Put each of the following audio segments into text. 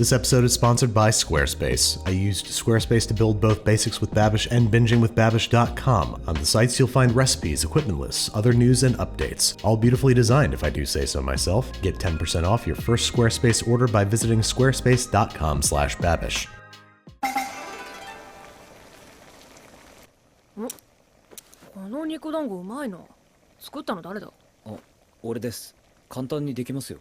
This episode is sponsored by Squarespace. I used Squarespace to build both Basics with Babish and BingingWithBabish.com. On the sites, you'll find recipes, equipment lists, other news, and updates. All beautifully designed, if I do say so myself. Get 10% off your first Squarespace order by visiting squarespace.com/babish. この肉団子うまいな。作ったの誰だ？あ、俺です。簡単にできますよ。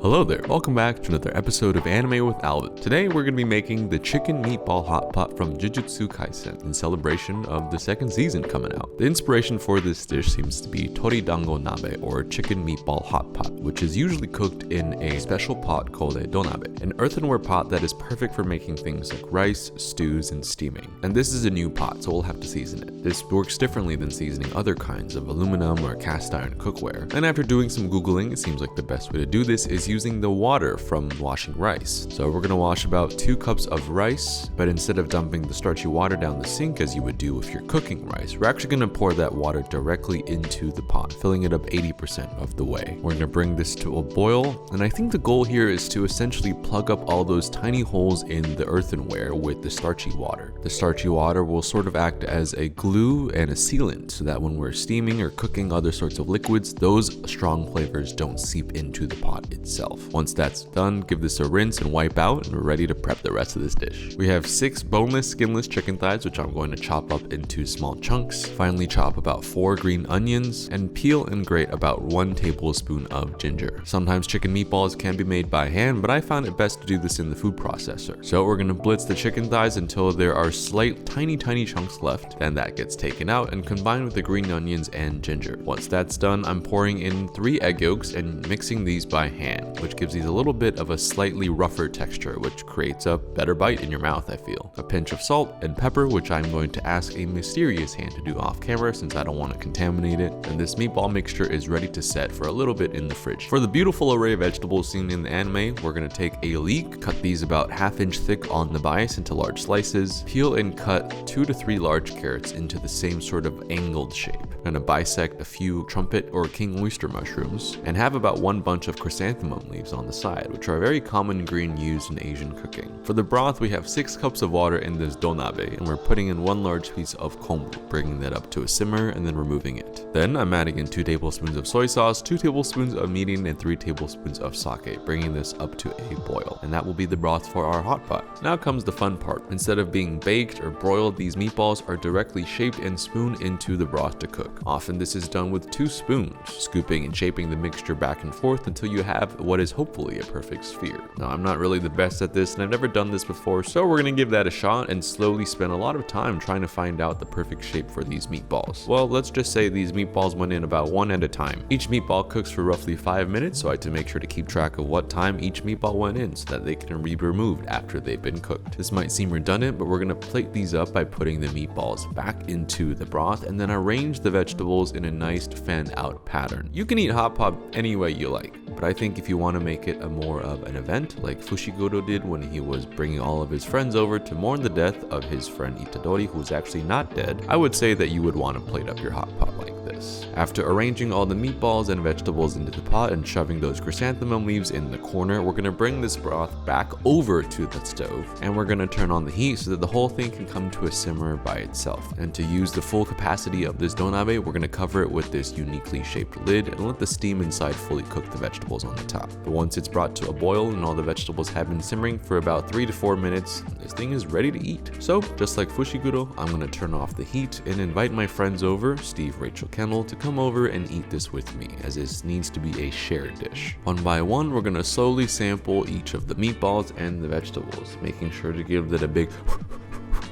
Hello there, welcome back to another episode of Anime with Alvin. Today we're going to be making the chicken meatball hot pot from Jujutsu Kaisen in celebration of the second season coming out. The inspiration for this dish seems to be tori dango nabe, or chicken meatball hot pot, which is usually cooked in a special pot called a donabe, an earthenware pot that is perfect for making things like rice, stews, and steaming. And this is a new pot, so we'll have to season it. This works differently than seasoning other kinds of aluminum or cast iron cookware. And after doing some Googling, it seems like the best way to do this is using the water from washing rice. So we're gonna wash about 2 cups of rice, but instead of dumping the starchy water down the sink as you would do if you're cooking rice, we're actually gonna pour that water directly into the pot, filling it up 80% of the way. We're gonna bring this to a boil, and I think the goal here is to essentially plug up all those tiny holes in the earthenware with the starchy water. The starchy water will sort of act as a glue and a sealant so that when we're steaming or cooking other sorts of liquids, those strong flavors don't seep into the pot itself. Once that's done, give this a rinse and wipe out, and we're ready to prep the rest of this dish. We have 6 boneless, skinless chicken thighs, which I'm going to chop up into small chunks. Finally, chop about 4 green onions, and peel and grate about 1 tablespoon of ginger. Sometimes chicken meatballs can be made by hand, but I found it best to do this in the food processor. So we're going to blitz the chicken thighs until there are slight, tiny chunks left. Then that gets taken out and combined with the green onions and ginger. Once that's done, I'm pouring in 3 egg yolks and mixing these by hand, which gives these a little bit of a slightly rougher texture, which creates a better bite in your mouth, I feel. A pinch of salt and pepper, which I'm going to ask a mysterious hand to do off camera since I don't want to contaminate it. And this meatball mixture is ready to set for a little bit in the fridge. For the beautiful array of vegetables seen in the anime, we're going to take a leek, cut these about 1/2 inch thick on the bias into large slices, peel and cut 2 to 3 large carrots into the same sort of angled shape. I'm going to bisect a few trumpet or king oyster mushrooms, and have about 1 bunch of chrysanthemum leaves on the side, which are a very common ingredient used in Asian cooking. For the broth, we have 6 cups of water in this donabe, and we're putting in 1 large piece of kombu, bringing that up to a simmer and then removing it. Then I'm adding in 2 tablespoons of soy sauce, 2 tablespoons of mirin, and 3 tablespoons of sake, bringing this up to a boil. And that will be the broth for our hot pot. Now comes the fun part. Instead of being baked or broiled, these meatballs are directly shaped and spooned into the broth to cook. Often this is done with 2 spoons, scooping and shaping the mixture back and forth until you have what is hopefully a perfect sphere. Now, I'm not really the best at this, and I've never done this before, so we're gonna give that a shot and slowly spend a lot of time trying to find out the perfect shape for these meatballs. Well, let's just say these meatballs went in about 1 at a time. Each meatball cooks for roughly 5 minutes, so I had to make sure to keep track of what time each meatball went in so that they can be removed after they've been cooked. This might seem redundant, but we're gonna plate these up by putting the meatballs back into the broth and then arrange the vegetables in a nice fanned out pattern. You can eat hot pot any way you like, but I think if you want to make it a more of an event like Fushiguro did when he was bringing all of his friends over to mourn the death of his friend Itadori, who's actually not dead, I would say that you would want to plate up your hot pot like this. After arranging all the meatballs and vegetables into the pot and shoving those chrysanthemum leaves in the corner, we're going to bring this broth back over to the stove, and we're going to turn on the heat so that the whole thing can come to a simmer by itself. And to use the full capacity of this donabe, we're going to cover it with this uniquely shaped lid and let the steam inside fully cook the vegetables on the top. But once it's brought to a boil and all the vegetables have been simmering for about 3 to 4 minutes, this thing is ready to eat. So, just like Fushiguro, I'm going to turn off the heat and invite my friends over, Steve, Rachel, Kendall, to come over and eat this with me, as this needs to be a shared dish. One by one, we're going to slowly sample each of the meatballs and the vegetables, making sure to give that a big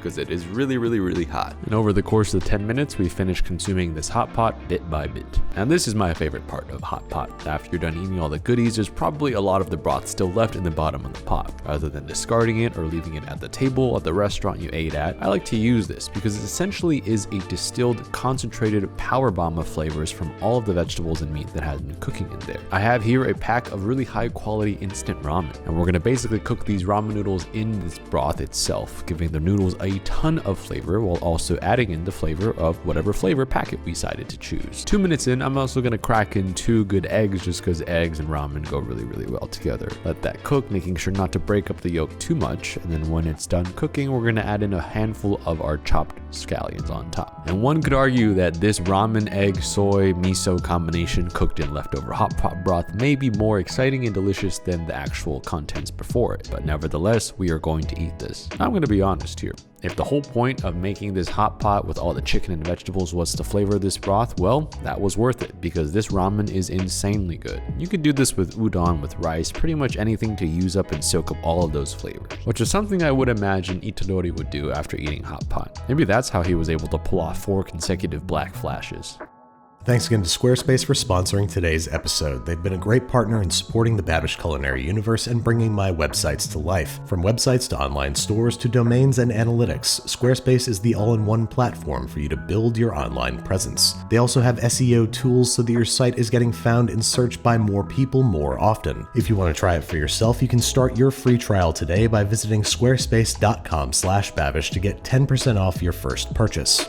because it is really hot. And over the course of the 10 minutes, we finished consuming this hot pot bit by bit. And this is my favorite part of hot pot. After you're done eating all the goodies, there's probably a lot of the broth still left in the bottom of the pot. Rather than discarding it or leaving it at the table at the restaurant you ate at, I like to use this because it essentially is a distilled, concentrated power bomb of flavors from all of the vegetables and meat that has been cooking in there. I have here a pack of really high quality instant ramen, and we're gonna basically cook these ramen noodles in this broth itself, giving the noodles a ton of flavor while also adding in the flavor of whatever flavor packet we decided to choose. 2 minutes in, I'm also gonna crack in 2 good eggs just because eggs and ramen go really well together. Let that cook, making sure not to break up the yolk too much, and then when it's done cooking, we're gonna add in a handful of our chopped scallions on top. And one could argue that this ramen, egg, soy, miso combination cooked in leftover hot pot broth may be more exciting and delicious than the actual contents before it, but nevertheless, we are going to eat this. I'm going to be honest here. If the whole point of making this hot pot with all the chicken and vegetables was to flavor this broth, well, that was worth it because this ramen is insanely good. You could do this with udon, with rice, pretty much anything to use up and soak up all of those flavors, which is something I would imagine Itadori would do after eating hot pot. Maybe that's how he was able to pull off 4 consecutive black flashes. Thanks again to Squarespace for sponsoring today's episode. They've been a great partner in supporting the Babish culinary universe and bringing my websites to life. From websites to online stores to domains and analytics, Squarespace is the all-in-one platform for you to build your online presence. They also have SEO tools so that your site is getting found and searched by more people more often. If you want to try it for yourself, you can start your free trial today by visiting squarespace.com/babish to get 10% off your first purchase.